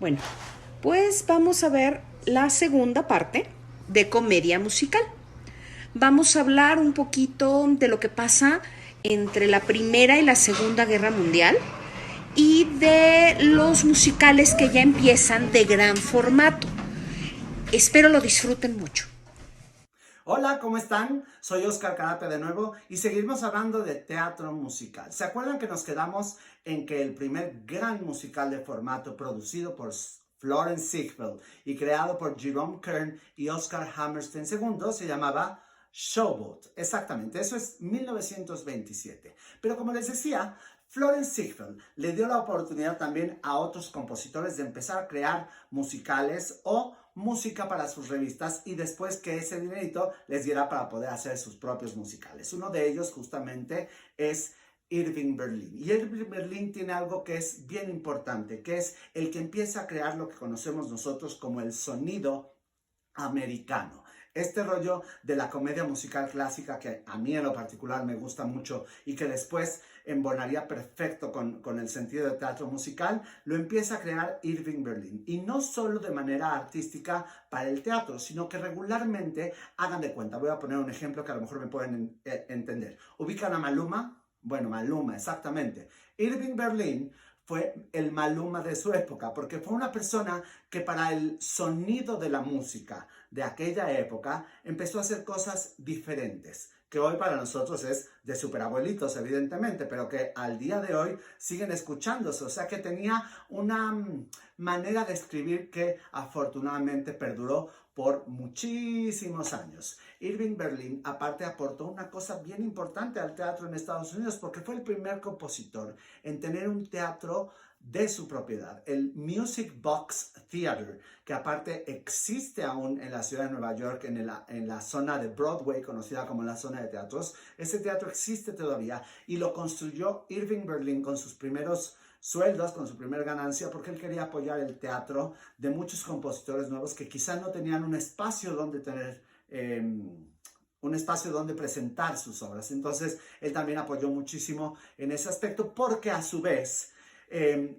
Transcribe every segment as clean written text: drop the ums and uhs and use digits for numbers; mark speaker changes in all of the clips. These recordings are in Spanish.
Speaker 1: Bueno, pues vamos a ver la segunda parte de comedia musical. Vamos a hablar un poquito de lo que pasa entre la Primera y la Segunda Guerra Mundial y de los musicales que ya empiezan de gran formato. Espero lo disfruten mucho.
Speaker 2: Hola, ¿cómo están? Soy Oscar Carapia de nuevo y seguimos hablando de teatro musical. ¿Se acuerdan que nos quedamos en que el primer gran musical de formato producido por Florence Ziegfeld y creado por Jerome Kern y Oscar Hammerstein II se llamaba Showboat? Exactamente, eso es 1927. Pero como les decía, Florence Ziegfeld le dio la oportunidad también a otros compositores de empezar a crear musicales o música para sus revistas y después que ese dinerito les diera para poder hacer sus propios musicales. Uno de ellos justamente es Irving Berlin. Y Irving Berlin tiene algo que es bien importante, que es el que empieza a crear lo que conocemos nosotros como el sonido americano. Este rollo de la comedia musical clásica que a mí en lo particular me gusta mucho y que después embonaría perfecto con el sentido de teatro musical, lo empieza a crear Irving Berlin. Y no solo de manera artística para el teatro, sino que regularmente, hagan de cuenta, voy a poner un ejemplo que a lo mejor me pueden entender. ¿Ubican a Maluma? Bueno, Maluma, exactamente. Irving Berlin fue el Maluma de su época, porque fue una persona que para el sonido de la música de aquella época empezó a hacer cosas diferentes, que hoy para nosotros es de superabuelitos, evidentemente, pero que al día de hoy siguen escuchándose. O sea que tenía una manera de escribir que afortunadamente perduró por muchísimos años. Irving Berlin aparte aportó una cosa bien importante al teatro en Estados Unidos porque fue el primer compositor en tener un teatro de su propiedad, el Music Box Theater, que aparte existe aún en la ciudad de Nueva York, en la zona de Broadway, conocida como la zona de teatros. Ese teatro existe todavía y lo construyó Irving Berlin con sus primeros sueldos, con su primera ganancia, porque él quería apoyar el teatro de muchos compositores nuevos que quizá no tenían un espacio donde tener un espacio donde presentar sus obras. Entonces, él también apoyó muchísimo en ese aspecto, porque a su vez,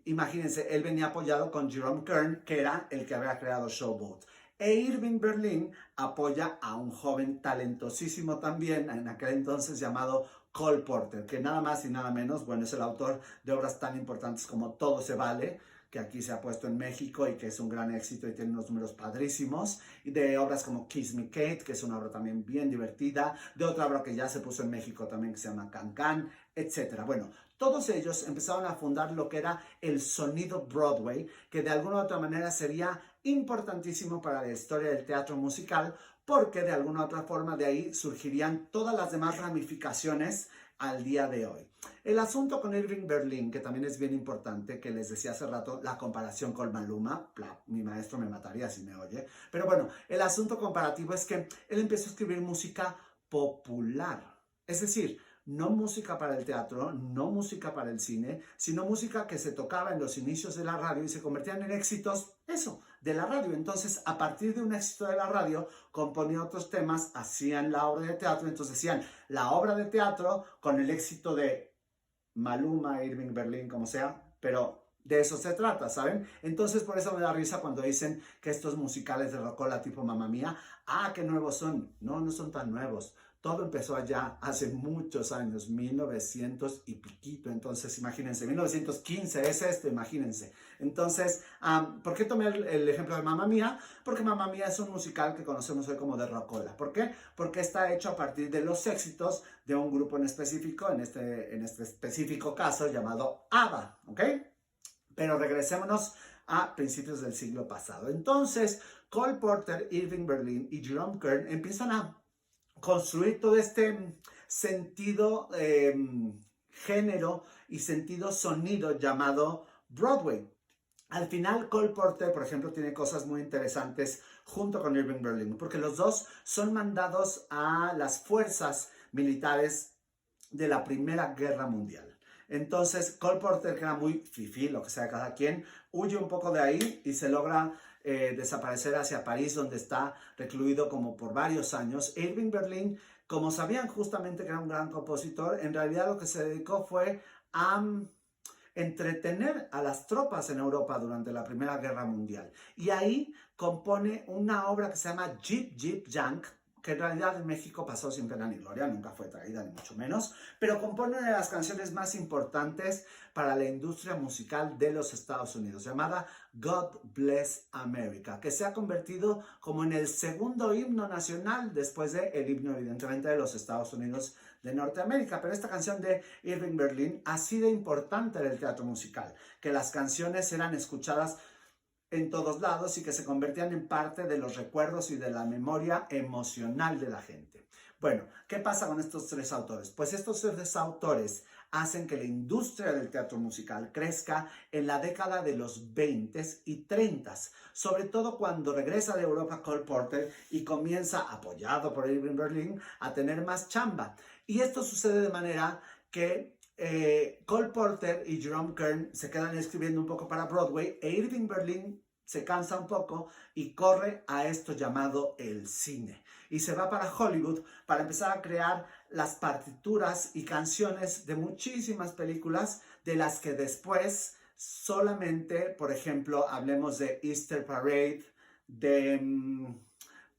Speaker 2: imagínense, él venía apoyado con Jerome Kern, que era el que había creado Showboat. E Irving Berlin apoya a un joven talentosísimo también, en aquel entonces llamado Cole Porter, que nada más y nada menos, bueno, es el autor de obras tan importantes como Todo se vale, que aquí se ha puesto en México y que es un gran éxito y tiene unos números padrísimos, y de obras como Kiss Me Kate, que es una obra también bien divertida, de otra obra que ya se puso en México también que se llama Can Can, etc. Bueno, todos ellos empezaron a fundar lo que era el sonido Broadway, que de alguna u otra manera sería importantísimo para la historia del teatro musical, porque de alguna u otra forma de ahí surgirían todas las demás ramificaciones al día de hoy. El asunto con Irving Berlin, que también es bien importante, que les decía hace rato, la comparación con Maluma, mi maestro me mataría si me oye, pero bueno, el asunto comparativo es que él empezó a escribir música popular, es decir, no música para el teatro, no música para el cine, sino música que se tocaba en los inicios de la radio y se convertían en éxitos, eso, de la radio. Entonces, a partir de un éxito de la radio, componían otros temas, hacían la obra de teatro, entonces decían la obra de teatro con el éxito de Maluma, Irving Berlin, como sea, pero de eso se trata, ¿saben? Entonces por eso me da risa cuando dicen que estos musicales de rocola tipo Mamma Mía, qué nuevos son. No, no son tan nuevos. Todo empezó allá hace muchos años, 1900 y piquito. Entonces, imagínense, 1915 es esto, imagínense. Entonces, ¿por qué tomé el ejemplo de Mamma Mía? Porque Mamma Mía es un musical que conocemos hoy como de rocola. ¿Por qué? Porque está hecho a partir de los éxitos de un grupo en específico, en este específico caso llamado ABBA, ¿ok? Pero regresémonos a principios del siglo pasado. Entonces, Cole Porter, Irving Berlin y Jerome Kern empiezan a construir todo este sentido, género y sentido sonido llamado Broadway. Al final, Cole Porter, por ejemplo, tiene cosas muy interesantes junto con Irving Berlin, porque los dos son mandados a las fuerzas militares de la Primera Guerra Mundial. Entonces, Cole Porter, que era muy fifí, lo que sea cada quien, huye un poco de ahí y se logra desaparecer hacia París, donde está recluido como por varios años. Irving Berlin, como sabían justamente que era un gran compositor, en realidad lo que se dedicó fue a entretener a las tropas en Europa durante la Primera Guerra Mundial. Y ahí compone una obra que se llama Jeep Jeep Jank, que en realidad en México pasó sin pena ni gloria, nunca fue traída ni mucho menos, pero compone una de las canciones más importantes para la industria musical de los Estados Unidos, llamada God Bless America, que se ha convertido como en el segundo himno nacional después del himno evidentemente de los Estados Unidos de Norteamérica. Pero esta canción de Irving Berlin ha sido importante en el teatro musical, que las canciones eran escuchadas en todos lados y que se convertían en parte de los recuerdos y de la memoria emocional de la gente. Bueno, ¿qué pasa con estos tres autores? Pues estos tres autores hacen que la industria del teatro musical crezca en la década de los 20 y 30, sobre todo cuando regresa de Europa Cole Porter y comienza, apoyado por Irving Berlin, a tener más chamba. Y esto sucede de manera que Cole Porter y Jerome Kern se quedan escribiendo un poco para Broadway e Irving Berlin se cansa un poco y corre a esto llamado el cine. Y se va para Hollywood para empezar a crear las partituras y canciones de muchísimas películas de las que después solamente, por ejemplo, hablemos de Easter Parade, de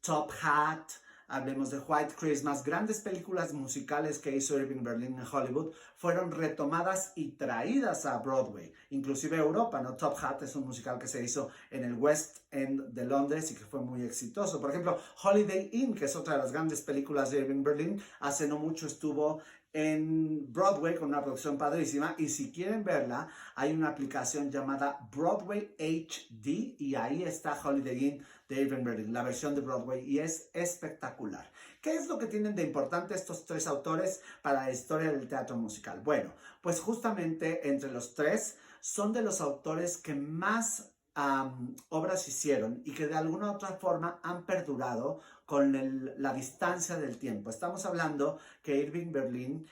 Speaker 2: Top Hat, hablemos de White Christmas, grandes películas musicales que hizo Irving Berlin en Hollywood fueron retomadas y traídas a Broadway, inclusive a Europa, ¿no? Top Hat es un musical que se hizo en el West End de Londres y que fue muy exitoso. Por ejemplo, Holiday Inn, que es otra de las grandes películas de Irving Berlin, hace no mucho estuvo en Broadway con una producción padrísima, y si quieren verla hay una aplicación llamada Broadway HD y ahí está Holiday Inn de Irving Berlin, la versión de Broadway, y es espectacular. ¿Qué es lo que tienen de importante estos tres autores para la historia del teatro musical? Bueno, pues justamente entre los tres son de los autores que más obras hicieron y que de alguna u otra forma han perdurado con la distancia del tiempo. Estamos hablando que Irving Berlin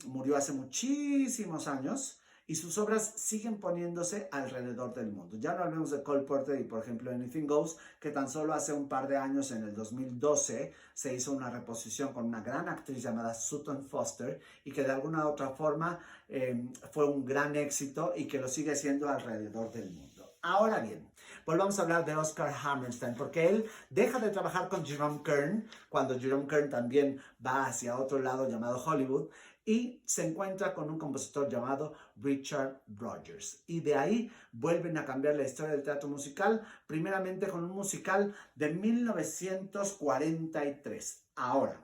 Speaker 2: murió hace muchísimos años y sus obras siguen poniéndose alrededor del mundo. Ya no hablemos de Cole Porter y, por ejemplo, Anything Goes, que tan solo hace un par de años, en el 2012, se hizo una reposición con una gran actriz llamada Sutton Foster y que de alguna u otra forma fue un gran éxito y que lo sigue siendo alrededor del mundo. Ahora bien, volvamos a hablar de Oscar Hammerstein, porque él deja de trabajar con Jerome Kern, cuando Jerome Kern también va hacia otro lado llamado Hollywood, y se encuentra con un compositor llamado Richard Rodgers. Y de ahí vuelven a cambiar la historia del teatro musical, primeramente con un musical de 1943. Ahora,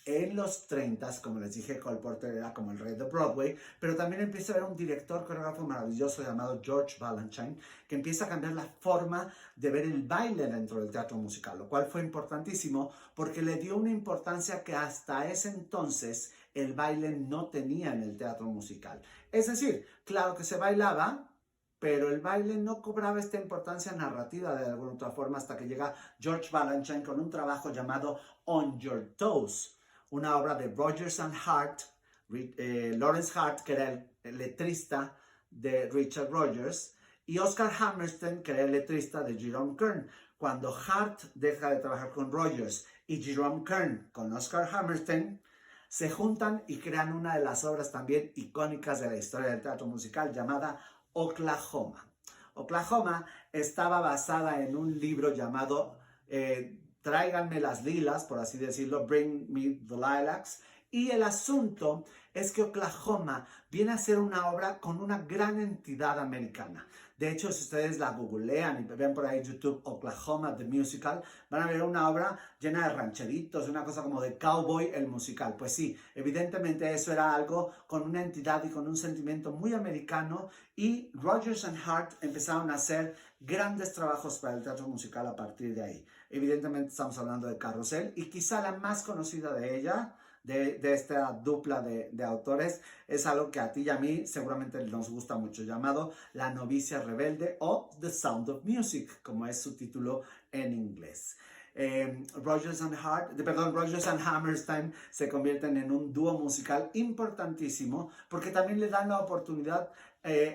Speaker 2: en los 30, como les dije, Cole Porter era como el rey de Broadway, pero también empieza a haber un director coreógrafo maravilloso llamado George Balanchine, que empieza a cambiar la forma de ver el baile dentro del teatro musical, lo cual fue importantísimo porque le dio una importancia que hasta ese entonces el baile no tenía en el teatro musical. Es decir, claro que se bailaba, pero el baile no cobraba esta importancia narrativa de alguna otra forma hasta que llega George Balanchine con un trabajo llamado On Your Toes, una obra de Rodgers and Hart, Lawrence Hart, que era el letrista de Richard Rodgers, y Oscar Hammerstein, que era el letrista de Jerome Kern. Cuando Hart deja de trabajar con Rodgers y Jerome Kern con Oscar Hammerstein, se juntan y crean una de las obras también icónicas de la historia del teatro musical llamada Oklahoma. Oklahoma estaba basada en un libro llamado Tráiganme las lilas, por así decirlo, Bring Me the Lilacs, y el asunto es que Oklahoma viene a ser una obra con una gran entidad americana. De hecho, si ustedes la googlean y ven por ahí YouTube Oklahoma The Musical, van a ver una obra llena de rancheritos, una cosa como de cowboy el musical. Pues sí, evidentemente eso era algo con una entidad y con un sentimiento muy americano, y Rodgers and Hart empezaron a hacer grandes trabajos para el teatro musical a partir de ahí. Evidentemente estamos hablando de Carrousel, y quizá la más conocida de ella, de esta dupla de autores, es algo que a ti y a mí seguramente nos gusta mucho, llamado La novicia rebelde o The Sound of Music, como es su título en inglés. Rodgers and Hammerstein se convierten en un dúo musical importantísimo porque también le dan la oportunidad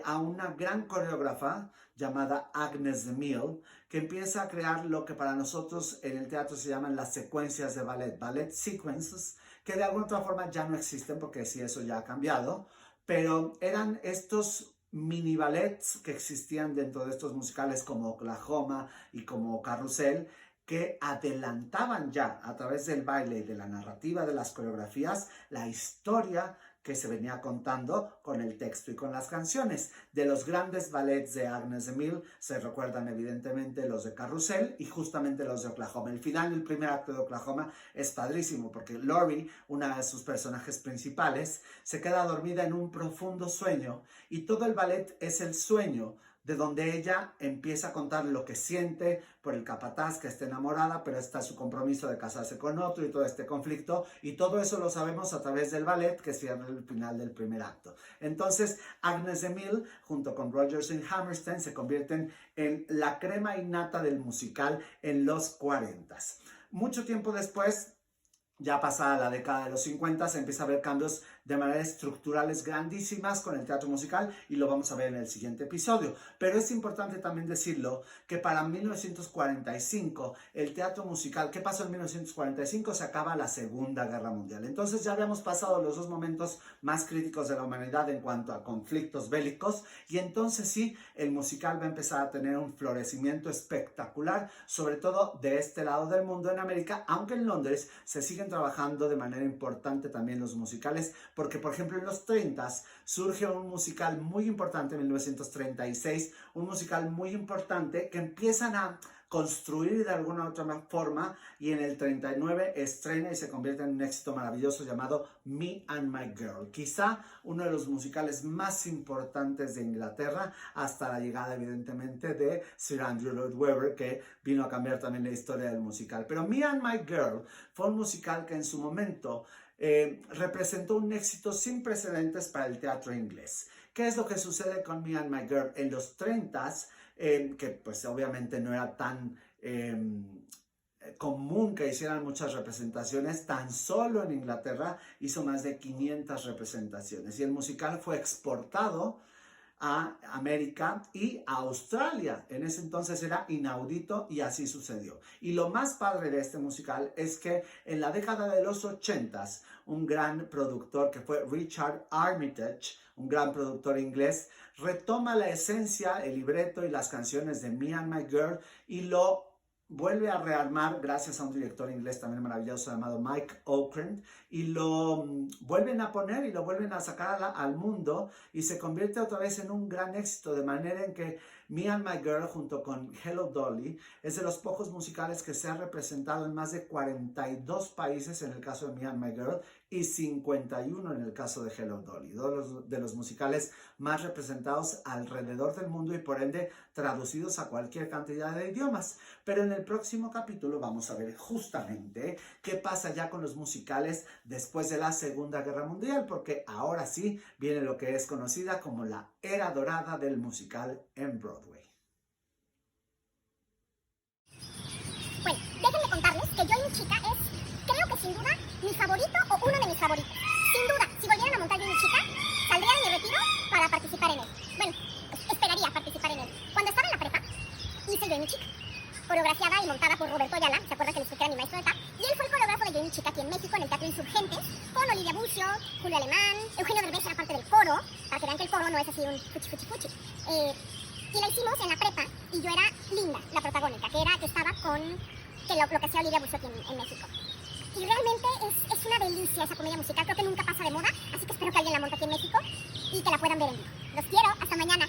Speaker 2: a una gran coreógrafa llamada Agnes de Mille, que empieza a crear lo que para nosotros en el teatro se llaman las secuencias de ballet sequences, que de alguna otra forma ya no existen porque sí, eso ya ha cambiado, pero eran estos mini ballets que existían dentro de estos musicales como Oklahoma y como Carrusel, que adelantaban ya a través del baile y de la narrativa de las coreografías la historia que se venía contando con el texto y con las canciones. De los grandes ballets de Agnes Emile se recuerdan evidentemente los de Carrusel y justamente los de Oklahoma. El final del primer acto de Oklahoma es padrísimo porque Laurie, una de sus personajes principales, se queda dormida en un profundo sueño y todo el ballet es el sueño de donde ella empieza a contar lo que siente por el capataz, que está enamorada, pero está su compromiso de casarse con otro y todo este conflicto, y todo eso lo sabemos a través del ballet que cierra el final del primer acto. Entonces, Agnes Emile, junto con Rodgers y Hammerstein, se convierten en la crema innata del musical en los 40. Mucho tiempo después, ya pasada la década de los 50, se empieza a ver cambios de manera estructurales grandísimas con el teatro musical y lo vamos a ver en el siguiente episodio. Pero es importante también decirlo que para 1945 el teatro musical, ¿qué pasó en 1945? Se acaba la Segunda Guerra Mundial. Entonces ya habíamos pasado los dos momentos más críticos de la humanidad en cuanto a conflictos bélicos y entonces sí, el musical va a empezar a tener un florecimiento espectacular, sobre todo de este lado del mundo en América, aunque en Londres se siguen trabajando de manera importante también los musicales, porque por ejemplo en los 30s surge un musical muy importante en 1936, un musical muy importante que empiezan a construir de alguna u otra forma y en el 39 estrena y se convierte en un éxito maravilloso llamado Me and My Girl. Quizá uno de los musicales más importantes de Inglaterra hasta la llegada evidentemente de Sir Andrew Lloyd Webber, que vino a cambiar también la historia del musical. Pero Me and My Girl fue un musical que en su momento representó un éxito sin precedentes para el teatro inglés. ¿Qué es lo que sucede con Me and My Girl? En los 30s, que pues obviamente no era tan común que hicieran muchas representaciones, tan solo en Inglaterra hizo más de 500 representaciones y el musical fue exportado a América y a Australia. En ese entonces era inaudito y así sucedió. Y lo más padre de este musical es que en la década de los 80s, un gran productor que fue Richard Armitage, un gran productor inglés, retoma la esencia, el libreto y las canciones de Me and My Girl y lo vuelve a rearmar gracias a un director inglés también maravilloso llamado Mike Okrent y lo vuelven a poner y lo vuelven a sacar al mundo y se convierte otra vez en un gran éxito, de manera en que Me and My Girl junto con Hello Dolly es de los pocos musicales que se ha representado en más de 42 países en el caso de Me and My Girl y 51 en el caso de Hello Dolly, dos de los musicales más representados alrededor del mundo y por ende traducidos a cualquier cantidad de idiomas. Pero en el próximo capítulo vamos a ver justamente qué pasa ya con los musicales después de la Segunda Guerra Mundial, porque ahora sí viene lo que es conocida como la era dorada del musical en Broadway.
Speaker 3: Bueno, déjenme contarles que Yo y mi chica es, creo que sin duda, mi favorito o uno de mis favoritos. Sin duda, si volvieran a montar Yo y mi chica, saldría de mi retiro para participar en él. Bueno, esperaría participar en él. Cuando estaba en la prepa, hice Yo y mi chica, coreografiada y montada por Roberto Ayala, ¿se acuerdan que les expliqué a mi maestro de tap? Y él fue el coreógrafo de Yo y mi chica aquí en México, en el Teatro Insurgentes, con Olivia Bucio, Julio Alemán, Eugenio Derbez era parte del coro, para que vean que el coro no es así un fuchi. Y la hicimos en la prepa, y yo era Linda, la protagónica, que estaba con lo que hacía Olivia Bucio aquí en México. Y realmente es una delicia esa comedia musical, creo que nunca pasa de moda, así que espero que alguien la monte aquí en México y que la puedan ver en vivo. Los quiero, hasta mañana.